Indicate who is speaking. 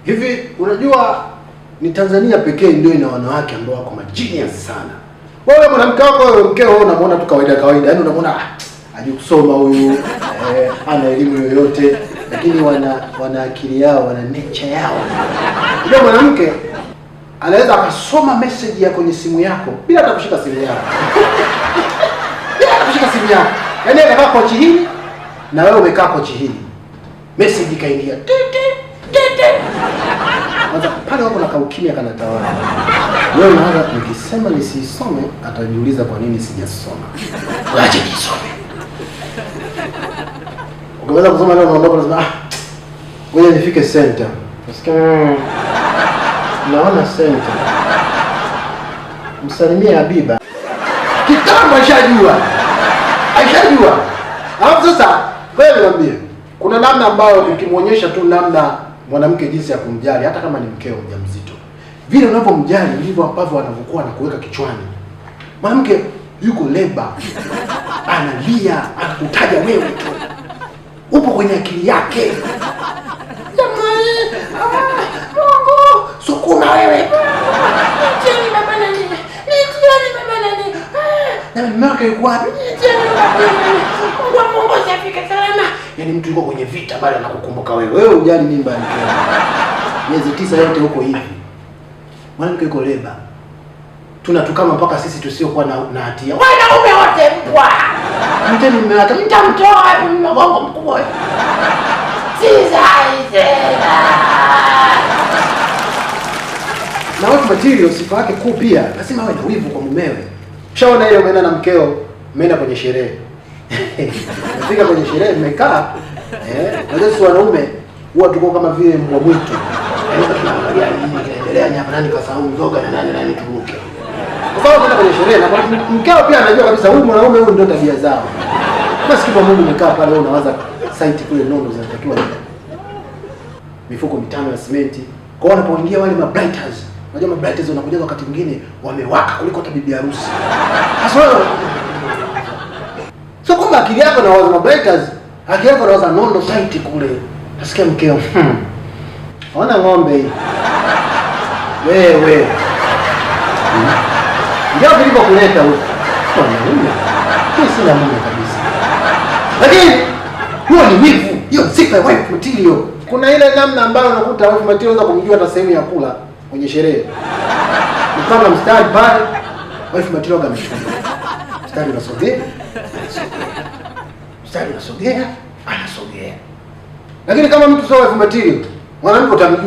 Speaker 1: Hivi unajua ni Tanzania pekee ndio ina wanawake ambao wako genius sana. Wewe mwanamke wako wewe mkeo unamwona tu kawaida, yaani unamwona hajui kusoma huyu, hana elimu yoyote, lakini wana akili yao, wana nature yao. Ndio mwanamke anaweza akasoma message ya kwenye simu yako bila hata kushika simu yako. Bila hata kushika simu yako. Yaani anakaa kochi hili na wewe umekaa kochi hili. Message ikaingia. Kwanza pale wako na kaukimya kanatawala. Wewe unaanza nikisema nisisome atajiuliza kwa nini sijasoma. Acha nisome. Ukiweza kusoma leo unaondoka unasema ngoja nifike center. Nasikia naona center. Msalimie Habiba. Kitambo ashajua. Alafu sasa wewe niambie, kuna namna ambayo ukimuonyesha tu namna mwanamke jinsi ya kumjali hata kama ni mkeo mjamzito. Vile unavyomjali ndivyo ambavyo anavyokuwa na kuweka kichwani. Mwanamke yuko leba, analia, anakutaja wewe tu. Upo kwenye akili yake. Jamani, Mungu, sukuma wewe. Nitieni baba nani? Na mama yuko wapi? Mungu asifike salama. Yaani mtu yuko kwenye vita bado anakukumbuka wewe. Wewe hujali mimba yake. Miezi 9 yote huko hivi. Mwanamke yuko leba. Tunatukana mpaka sisi tusiokuwa na hatia. Wanaume wote mpwa. Mteni mmewata, mtamtoa mgongo mkubwa. Na watu material sifa yake kuu pia lazima awe na wivu kwa mumewe. Ushaona ile umeenda na mkeo, umeenda kwenye sherehe. Unafika kwenye sherehe mmekaa, unajua si wanaume huwa tuko kama vile mbwa mwitu. Tunaangalia nini kinaendelea hapa, nani kasahau mzoga na nani turuke. Kwa sababu kwenda kwenye sherehe na mkeo pia anajua kabisa huyu mwanaume huyu ndio tabia zao. Basi kwa Mungu umekaa pale wewe unawaza site kule nondo zinatakiwa mifuko 5 ya simenti. Kwa hiyo wanapoingia wale mablighters, unajua mablighters wanakuja wakati mwingine wamewaka kuliko hata bibi harusi. Sasa wewe sio kwamba akili yako na wazo mablighters, akili yako na wazo nondo site kule. Nasikia mkeo. Ona ng'ombe hii. Wewe. Ndio vilivyo kuleta huko. Mume. Sina mume kabisa. Lakini huo ni wivu. Hiyo sifa ya wife material. Kuna ile namna ambayo unakuta wife material unaweza kumjua hata sehemu ya kula kwenye sherehe. Ukipanga mstari pale, wife material gamshuka. Mstari unasogea. Mstari unasogea, anasogea. Lakini kama mtu sio wife material, mwanamke utamjua.